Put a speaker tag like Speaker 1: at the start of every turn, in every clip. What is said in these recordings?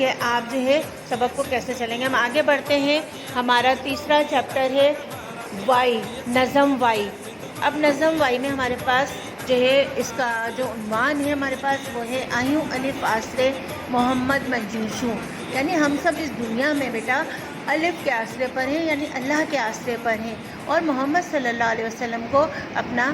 Speaker 1: کہ آپ جو ہے سبق کو کیسے چلیں گے۔ ہم آگے بڑھتے ہیں۔ ہمارا تیسرا چیپٹر ہے وائی، نظم وائی۔ اب نظم وائی میں ہمارے پاس جو ہے اس کا جو عنوان ہے ہمارے پاس وہ ہے آیوں الف آسرے محمد منجوشوں، یعنی ہم سب اس دنیا میں بیٹا الف کے آسرے پر ہیں، یعنی اللہ کے آسرے پر ہیں، اور محمد صلی اللہ علیہ وسلم کو اپنا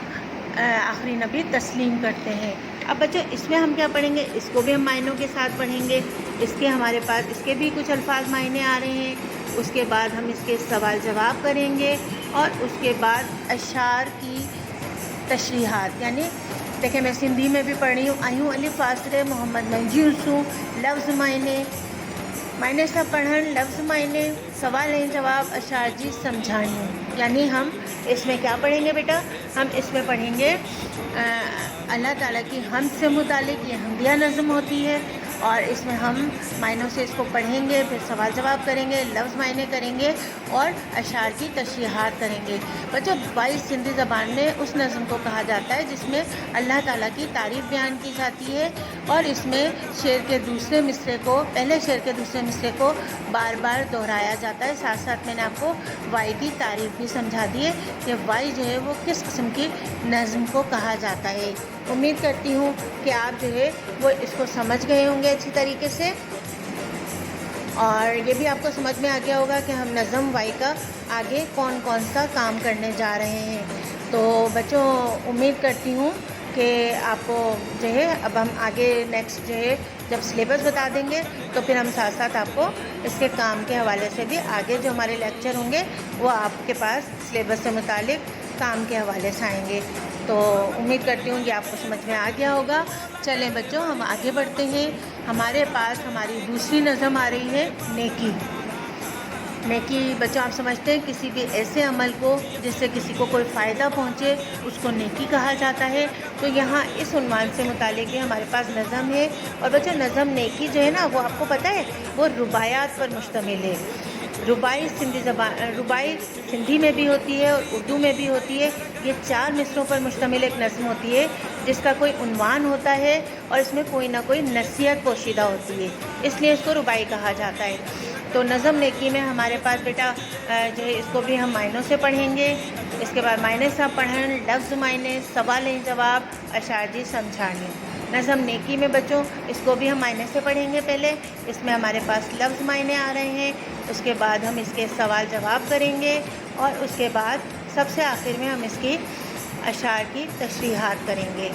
Speaker 1: آخری نبی تسلیم کرتے ہیں۔ اب بچوں اس میں ہم کیا پڑھیں گے، اس کو بھی ہم معنوں کے ساتھ پڑھیں گے۔ اس کے ہمارے پاس اس کے بھی کچھ الفاظ معنی آ رہے ہیں۔ اس کے بعد ہم اس کے سوال جواب کریں گے، اور اس کے بعد اشعار کی تشریحات، یعنی دیکھیں میں سندھی میں بھی پڑھ رہی ہوں، آیوں الف آسرے محمد منجوشوں، لفظ معنی سب پڑھن، لفظ معنی، سوال جواب، اشعار جی سمجھانی، یعنی ہم اس میں کیا پڑھیں گے بیٹا، ہم اس میں پڑھیں گے اللہ تعالیٰ کی حمد سے متعلق، یہ حمدیہ نظم ہوتی ہے، اور اس میں ہم معنوں سے اس کو پڑھیں گے، پھر سوال جواب کریں گے، لفظ معنی کریں گے، اور اشعار کی تشریحات کریں گے۔ بچوں وائی سندھی زبان میں اس نظم کو کہا جاتا ہے جس میں اللہ تعالیٰ کی تعریف بیان کی جاتی ہے، اور اس میں شعر کے دوسرے مصرعے کو، پہلے شعر کے دوسرے مصرعے کو بار بار دہرایا جاتا ہے۔ ساتھ ساتھ میں نے آپ کو وائی کی تعریف بھی سمجھا دی ہے کہ وائی جو ہے وہ کس قسم کی نظم کو کہا جاتا ہے۔ امید کرتی ہوں کہ آپ جو ہے وہ اس کو سمجھ گئے ہوں گے اچھی طریقے سے، اور یہ بھی آپ کو سمجھ میں آ گیا ہوگا کہ ہم نظم وائی کا آگے کون کون سا کام کرنے جا رہے ہیں۔ تو بچوں امید کرتی ہوں کہ آپ کو جو ہے اب ہم آگے نیکسٹ جو ہے جب سلیبس بتا دیں گے تو پھر ہم ساتھ ساتھ آپ کو اس کے کام کے حوالے سے بھی آگے جو ہمارے لیکچر ہوں گے وہ آپ کے پاس سلیبس سے متعلق کام کے حوالے سے آئیں گے۔ تو امید کرتی ہوں کہ آپ کو سمجھ میں آ گیا ہوگا۔ چلیں بچوں ہم آگے بڑھتے ہیں۔ ہمارے پاس ہماری دوسری نظم آ رہی ہے نیکی۔ نیکی بچوں آپ سمجھتے ہیں کسی بھی ایسے عمل کو جس سے کسی کو کوئی فائدہ پہنچے اس کو نیکی کہا جاتا ہے۔ تو یہاں اس عنوان سے متعلق ہے ہمارے پاس نظم ہے، اور بچوں نظم نیکی جو ہے نا وہ آپ کو پتہ ہے وہ رباعیات پر مشتمل ہے۔ رباعی سندھی میں بھی ہوتی ہے اور اردو میں بھی ہوتی ہے۔ یہ 4 مصروں پر مشتمل ایک نظم ہوتی ہے جس کا کوئی عنوان ہوتا ہے اور اس میں کوئی نہ کوئی نصیحت پوشیدہ ہوتی ہے، اس لیے اس کو رباعی کہا جاتا ہے۔ تو نظم نیکی میں ہمارے پاس بیٹا جو ہے اس کو بھی ہم معنوں سے پڑھیں گے، اس کے بعد معنی سب پڑھن، لفظ معنی، سوال جواب، اشعار جی سمجھانی۔ نظم نیکی میں بچوں اس کو بھی ہم معنی سے پڑھیں گے۔ پہلے اس میں ہمارے پاس لفظ معنی آ رہے ہیں، اس کے بعد ہم اس کے سوال جواب کریں گے، اور اس کے بعد سب سے آخر میں ہم اس کی اشعار کی تشریحات کریں گے۔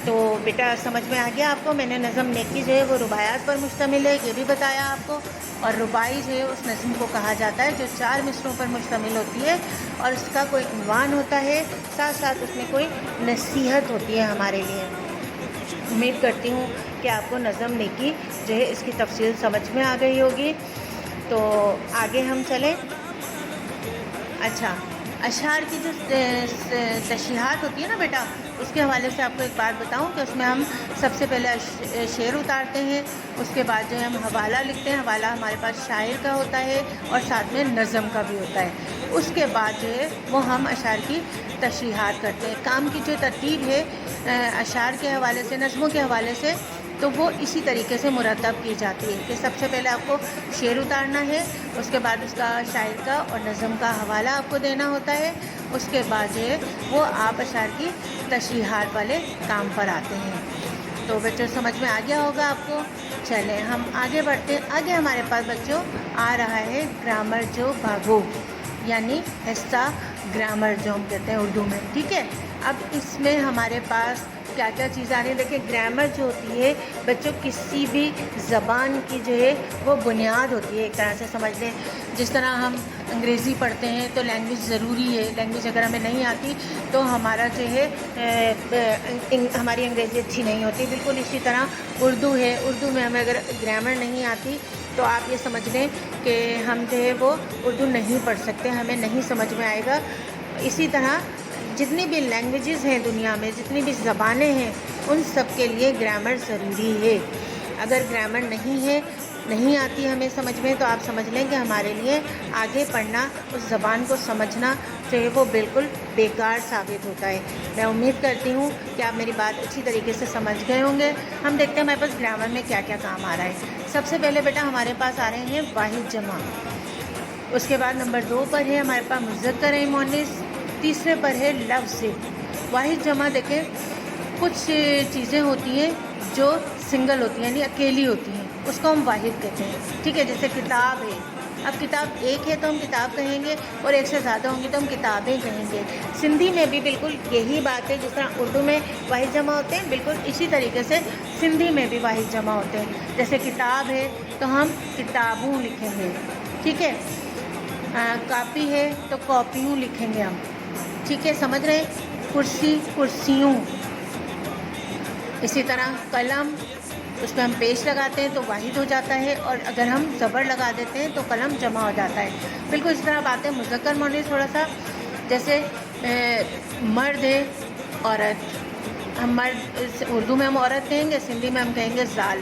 Speaker 1: تو بیٹا سمجھ میں آ گیا آپ کو، میں نے نظم نیکی جو ہے وہ رباعیات پر مشتمل ہے یہ بھی بتایا آپ کو، اور رباعی جو ہے اس نظم کو کہا جاتا ہے جو 4 مصروں پر مشتمل ہوتی ہے اور اس کا کوئی عنوان ہوتا ہے، ساتھ ساتھ اس میں کوئی نصیحت ہوتی ہے ہمارے لیے۔ امید کرتی ہوں کہ آپ کو نظم نیکی جو ہے اس کی تفصیل سمجھ میں آ گئی ہوگی۔ تو آگے ہم چلیں۔ اچھا اشعار کی جو تشریحات ہوتی ہے نا بیٹا، اس کے حوالے سے آپ کو ایک بات بتاؤں کہ اس میں ہم سب سے پہلے شعر اتارتے ہیں، اس کے بعد جو ہے ہم حوالہ لکھتے ہیں، حوالہ ہمارے پاس شاعر کا ہوتا ہے اور ساتھ میں نظم کا بھی ہوتا ہے، اس کے بعد جو ہے وہ ہم اشعار کی تشریحات کرتے ہیں۔ کام کی جو ترتیب ہے اشعار کے حوالے سے، نظموں کے حوالے سے، تو وہ اسی طریقے سے مرتب کی جاتی ہے کہ سب سے پہلے آپ کو شعر اتارنا ہے، اس کے بعد اس کا شاعر کا اور نظم کا حوالہ آپ کو دینا ہوتا ہے، اس کے بعد جو ہے وہ آپ اشعار کی تشریحات والے کام پر آتے ہیں۔ تو بچوں سمجھ میں آ گیا ہوگا آپ کو۔ چلیں ہم آگے بڑھتے ہیں۔ آگے ہمارے پاس بچوں آ رہا ہے گرامر جو بھاگو، یعنی حصہ گرامر جو ہم کہتے ہیں اردو میں، ٹھیک ہے۔ اب اس میں ہمارے پاس کیا کیا چیزیں آ رہی ہیں، دیکھیں گرامر جو ہوتی ہے بچوں کسی بھی زبان کی جو ہے وہ بنیاد ہوتی ہے، ایک طرح سے سمجھ لیں جس طرح ہم انگریزی پڑھتے ہیں تو لینگویج ضروری ہے، لینگویج اگر ہمیں نہیں آتی تو ہمارا جو ہے ہماری انگریزی اچھی نہیں ہوتی، بالکل اسی طرح اردو ہے، اردو میں ہمیں اگر گرامر نہیں آتی تو آپ یہ سمجھ لیں کہ ہم جو ہے وہ اردو نہیں پڑھ سکتے، ہمیں نہیں سمجھ میں آئے گا۔ اسی طرح جتنی بھی لینگویجز ہیں دنیا میں، جتنی بھی زبانیں ہیں، ان سب کے لیے گرامر ضروری ہے۔ اگر گرامر نہیں ہے نہیں آتی ہمیں سمجھ میں تو آپ سمجھ لیں کہ ہمارے لیے آگے پڑھنا، اس زبان کو سمجھنا جو ہے وہ بالکل بیکار ثابت ہوتا ہے۔ میں امید کرتی ہوں کہ آپ میری بات اچھی طریقے سے سمجھ گئے ہوں گے۔ ہم دیکھتے ہیں ہمارے پاس گرامر میں کیا کیا کام آ رہا ہے۔ سب سے پہلے بیٹا ہمارے پاس آ رہے ہیں واحد جمع، اس کے بعد نمبر 2 پر ہے ہمارے پاس مذکر مؤنث، تیسرے پر ہے لفظ۔ واحد جمع دیکھیں کچھ چیزیں ہوتی ہیں جو سنگل ہوتی ہیں یعنی اکیلی ہوتی ہیں، اس کو ہم واحد کہتے ہیں، ٹھیک ہے۔ جیسے کتاب ہے، اب کتاب ایک ہے تو ہم کتاب کہیں گے، اور ایک سے زیادہ ہوں گی تو ہم کتابیں کہیں گے۔ سندھی میں بھی بالکل یہی بات ہے، جس طرح اردو میں واحد جمع ہوتے ہیں بالکل اسی طریقے سے سندھی میں بھی واحد جمع ہوتے ہیں۔ جیسے کتاب ہے تو ہم کتابوں لکھیں گے، ٹھیک ہے۔ کاپی ہے تو کاپیوں لکھیں گے ہم، ٹھیک ہے، سمجھ رہے ہیں۔ کرسی کرسیوں، اسی طرح قلم، اس پہ ہم پیش لگاتے ہیں تو واحد ہو جاتا ہے، اور اگر ہم زبر لگا دیتے ہیں تو قلم جمع ہو جاتا ہے۔ بالکل اس طرح بات ہے مذکر مؤنث تھوڑا سا، جیسے مرد ہے عورت، ہم مرد اردو میں ہم عورت کہیں گے، سندھی میں ہم کہیں گے زال،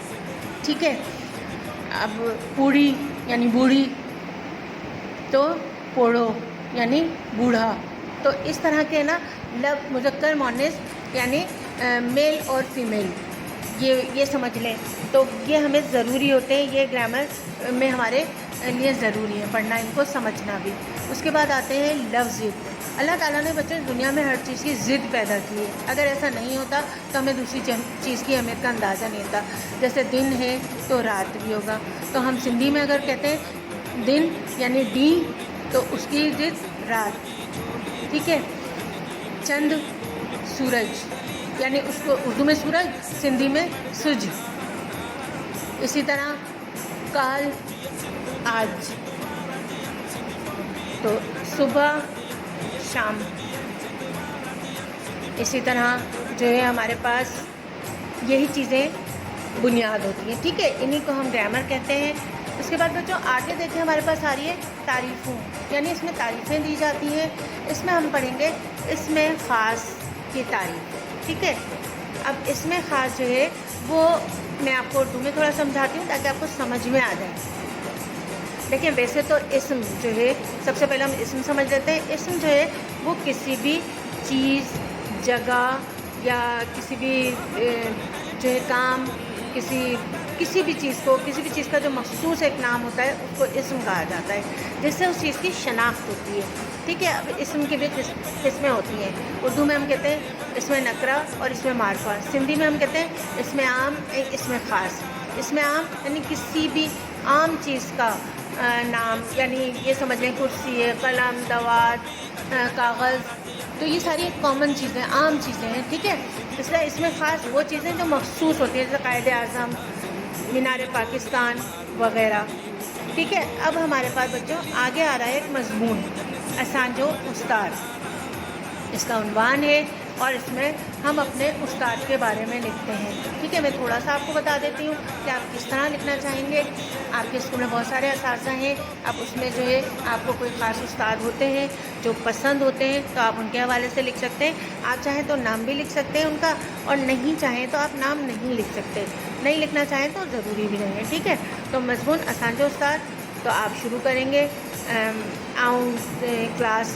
Speaker 1: ٹھیک ہے۔ اب بوڑھی یعنی بوڑھی تو پوڑو یعنی بوڑھا، تو اس طرح کے نا مذکر مؤنث یعنی میل اور فیمیل، یہ سمجھ لیں، تو یہ ہمیں ضروری ہوتے ہیں، یہ گرامر میں ہمارے لیے ضروری ہے پڑھنا، ان کو سمجھنا بھی۔ اس کے بعد آتے ہیں لفظ۔ اللہ تعالیٰ نے بچوں دنیا میں ہر چیز کی ضد پیدا کی ہے، اگر ایسا نہیں ہوتا تو ہمیں دوسری چیز کی اہمیت کا اندازہ نہیں ہوتا۔ جیسے دن ہے تو رات بھی ہوگا، تو ہم سندھی میں اگر کہتے ہیں دن یعنی ڈی تو اس کی ضد رات، ٹھیک ہے۔ چند سورج یعنی اس کو اردو میں سورج، سندھی میں سج۔ اسی طرح کال آج، تو صبح شام۔ اسی طرح جو ہے ہمارے پاس یہی چیزیں بنیاد ہوتی ہیں، ٹھیک ہے، انہی کو ہم گرامر کہتے ہیں۔ اس کے بعد بچوں آگے دیکھیں ہمارے پاس آ رہی ہے تعریفوں، یعنی اس میں تعریفیں دی جاتی ہیں۔ اس میں ہم پڑھیں گے اس میں خاص کی تعریف، ٹھیک ہے۔ اب اس میں خاص جو ہے وہ میں آپ کو اردو میں تھوڑا سمجھاتی ہوں تاکہ آپ کو سمجھ میں آ جائے۔ دیکھیں ویسے تو اسم جو ہے سب سے پہلے ہم اسم سمجھ لیتے ہیں۔ اسم جو ہے وہ کسی بھی چیز، جگہ یا کسی بھی جو ہے کام، کسی بھی چیز کو، کسی بھی چیز کا جو مخصوص ایک نام ہوتا ہے اس کو اسم کہا جاتا ہے، جس سے اس چیز کی شناخت ہوتی ہے، ٹھیک ہے۔ اب اسم کی بھی قسمیں ہوتی ہیں، اردو میں ہم کہتے ہیں اسم نکرہ اور اسم معرفہ، سندھی میں ہم کہتے ہیں اسم عام، اسم خاص۔ اسم عام یعنی کسی بھی عام چیز کا نام، یعنی یہ سمجھ لیں کرسی ہے، قلم، دوات، کاغذ، تو یہ ساری کامن چیزیں، عام چیزیں ہیں، ٹھیک ہے۔ اس طرح اس میں خاص وہ چیزیں جو مخصوص ہوتی ہیں، جیسے قائد اعظم، مینار پاکستان وغیرہ، ٹھیک ہے۔ اب ہمارے پاس بچوں آگے آ رہا ہے ایک مضمون، اسانجو استاد، اس کا عنوان ہے، اور اس میں ہم اپنے استاد کے بارے میں لکھتے ہیں، ٹھیک ہے۔ میں تھوڑا سا آپ کو بتا دیتی ہوں کہ آپ کس طرح لکھنا چاہیں گے۔ آپ کے اسکول میں بہت سارے اساتذہ ہیں، اب اس میں جو ہے آپ کو کوئی خاص استاد ہوتے ہیں جو پسند ہوتے ہیں تو آپ ان کے حوالے سے لکھ سکتے ہیں۔ آپ چاہیں تو نام بھی لکھ سکتے ہیں ان کا، اور نہیں چاہیں تو آپ نام نہیں لکھ سکتے، نہیں لکھنا چاہیں تو ضروری بھی نہیں ہے، ٹھیک ہے۔ تو مضمون اسانجو استاد، تو آپ شروع کریں گے۔ آؤں کلاس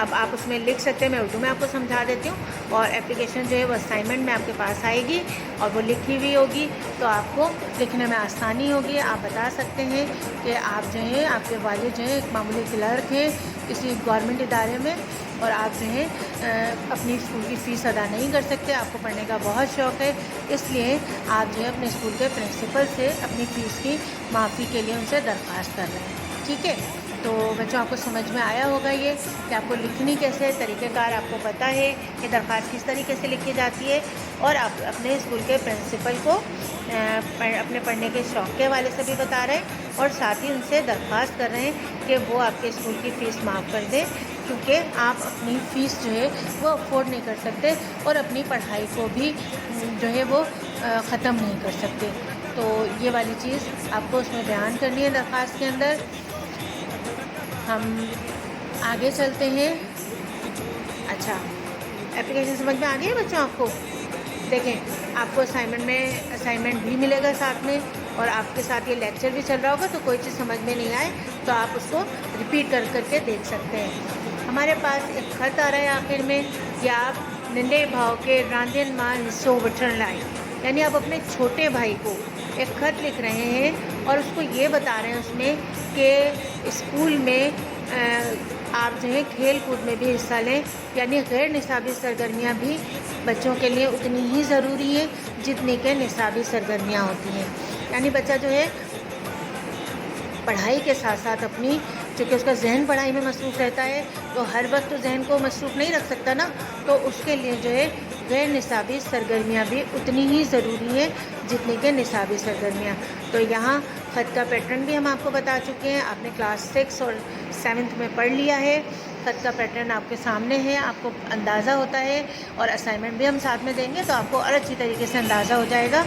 Speaker 1: اب آپ اس میں لکھ سکتے ہیں, میں اردو میں آپ کو سمجھا دیتی ہوں. اور اپلیکیشن جو ہے وہ اسائنمنٹ میں آپ کے پاس آئے گی اور وہ لکھی ہوئی ہوگی, تو آپ کو لکھنے میں آسانی ہوگی. آپ بتا سکتے ہیں کہ آپ جو ہے, آپ کے والد جو ہے ایک معمولی کلرک ہیں کسی گورنمنٹ ادارے میں, اور آپ جو ہے اپنی اسکول کی فیس ادا نہیں کر سکتے, آپ کو پڑھنے کا بہت شوق ہے, اس لیے آپ جو ہے اپنے اسکول کے پرنسپل سے اپنی فیس کی معافی کے لیے ان سے درخواست کر رہے ہیں. ٹھیک ہے, تو بچوں آپ کو سمجھ میں آیا ہوگا یہ کہ آپ کو لکھنی کیسے, طریقہ کار آپ کو پتہ ہے کہ درخواست کس طریقے سے لکھی جاتی ہے, اور آپ اپنے اسکول کے پرنسپل کو اپنے پڑھنے کے شوق کے حوالے سے بھی بتا رہے ہیں, اور ساتھ ہی ان سے درخواست کر رہے ہیں کہ وہ آپ کے اسکول کی فیس معاف کر دیں, کیونکہ آپ اپنی فیس جو ہے وہ افورڈ نہیں کر سکتے اور اپنی پڑھائی کو بھی جو ہے وہ ختم نہیں کر سکتے. تو یہ والی چیز آپ کو اس میں بیان کرنی ہے درخواست کے اندر. ہم آگے چلتے ہیں. اچھا, اپلیکیشن سمجھ میں آ گئی ہے بچوں آپ کو؟ دیکھیں, آپ کو اسائنمنٹ بھی ملے گا ساتھ میں, اور آپ کے ساتھ یہ لیکچر بھی چل رہا ہوگا, تو کوئی چیز سمجھ میں نہیں آئے تو آپ اس کو ریپیٹ کر کے دیکھ سکتے ہیں. ہمارے پاس ایک خط آ رہا ہے آخر میں کہ آپ ننڈے بھاؤ کے راندین ماں حصوں وٹھن لائیں, یعنی آپ اپنے چھوٹے بھائی کو ایک خط لکھ رہے ہیں اور اس کو یہ بتا رہے ہیں اس میں کہ اسکول میں آپ جو ہے کھیل کود میں بھی حصہ لیں, یعنی غیر نصابی سرگرمیاں بھی بچوں کے لیے اتنی ہی ضروری ہیں جتنی کہ نصابی سرگرمیاں ہوتی ہیں. یعنی بچہ جو ہے پڑھائی کے ساتھ ساتھ اپنی, چونکہ اس کا ذہن پڑھائی میں مصروف رہتا ہے, تو ہر وقت تو ذہن کو مصروف نہیں رکھ سکتا نا, تو اس کے لیے جو ہے غیر نصابی سرگرمیاں بھی اتنی ہی ضروری ہیں جتنی کہ نصابی سرگرمیاں. تو یہاں خط کا پیٹرن بھی ہم آپ کو بتا چکے ہیں, آپ نے کلاس 6 اور 7 میں پڑھ لیا ہے. خط کا پیٹرن آپ کے سامنے ہے, آپ کو اندازہ ہوتا ہے, اور اسائنمنٹ بھی ہم ساتھ میں دیں گے تو آپ کو اور اچھی طریقے سے اندازہ ہو جائے گا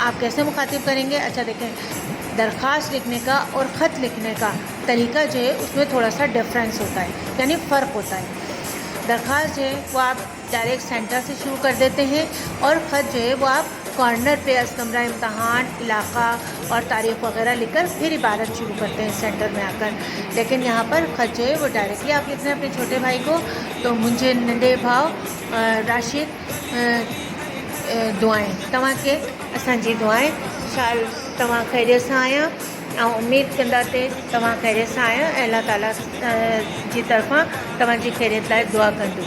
Speaker 1: آپ کیسے مخاطب کریں گے. اچھا دیکھیں, درخواست لکھنے کا اور خط لکھنے کا طریقہ جو ہے اس میں تھوڑا سا ڈفرینس ہوتا ہے, یعنی فرق ہوتا ہے. درخواست جو ہے وہ آپ ڈائریکٹ سینٹر سے شروع کر دیتے ہیں, اور خط جو ہے وہ آپ کارنر پہ از کمرہ امتحان, علاقہ اور تاریخ وغیرہ لکھ کر پھر عبارت شروع کرتے ہیں سینٹر میں آ کر. لیکن یہاں پر خط جو ہے وہ ڈائریکٹلی آپ لکھ رہے ہیں اپنے چھوٹے بھائی کو. تو مجھے ننڈے بھاؤ راشد دعائیں تواں کے اساں جی دعائیں شال تواں خیریت سے آیا, امید کندا تے تواں خیریت سے آیا, اللہ تعالیٰ جی طرفاں تواں جی خیریت لائے دعا کر دوں.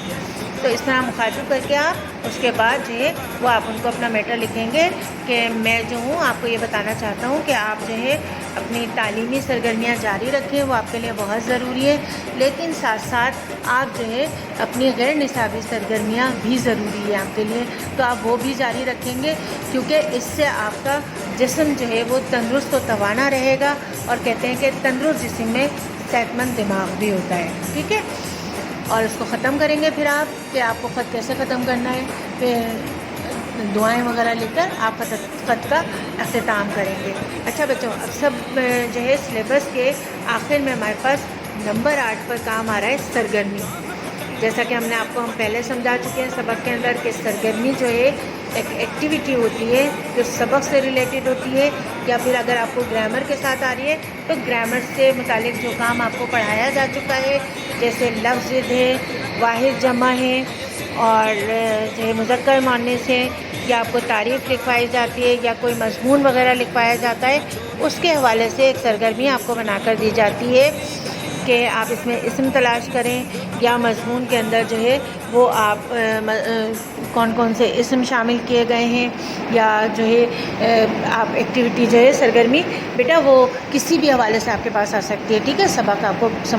Speaker 1: تو اس طرح مخاطب کر کے آپ اس کے بعد جو ہے وہ آپ ان کو اپنا میٹر لکھیں گے کہ میں جو ہوں آپ کو یہ بتانا چاہتا ہوں کہ آپ جو ہے اپنی تعلیمی سرگرمیاں جاری رکھیں, وہ آپ کے لیے بہت ضروری ہے, لیکن ساتھ ساتھ آپ جو ہے اپنی غیر نصابی سرگرمیاں بھی ضروری ہے آپ کے لیے, تو آپ وہ بھی جاری رکھیں گے, کیونکہ اس سے آپ کا جسم جو ہے وہ تندرست و توانا رہے گا, اور کہتے ہیں کہ تندرست جسم میں صحت مند دماغ بھی ہوتا ہے. ٹھیک ہے, اور اس کو ختم کریں گے پھر آپ کہ آپ کو خط کیسے ختم کرنا ہے, پھر دعائیں وغیرہ لکھ کر آپ خط کا اختتام کریں گے. اچھا بچوں, اب سب جو ہے سلیبس کے آخر میں ہمارے پاس نمبر 8 پر کام آ رہا ہے سرگرمی. جیسا کہ ہم پہلے سمجھا چکے ہیں سبق کے اندر کہ سرگرمی جو ہے ایک ایکٹیویٹی ہوتی ہے جو سبق سے ریلیٹڈ ہوتی ہے, یا پھر اگر آپ کو گرامر کے ساتھ آ رہی ہے تو گرامر سے متعلق جو کام آپ کو پڑھایا جا چکا ہے, جیسے لفظ ہے, واحد جمع ہے, اور جو ہے مذکر مؤنث ہے, یا آپ کو تعریف لکھوائی جاتی ہے, یا کوئی مضمون وغیرہ لکھوایا جاتا ہے, اس کے حوالے سے ایک سرگرمی آپ کو بنا کر دی جاتی ہے کہ آپ اس میں اسم تلاش کریں, یا مضمون کے اندر جو ہے وہ آپ کون کون سے اسم شامل کیے گئے ہیں, یا جو ہے آپ ایکٹیویٹی جو ہے سرگرمی بیٹا وہ کسی بھی حوالے سے آپ کے پاس آ سکتی ہے. ٹھیک ہے, سبق آپ کو سمجھ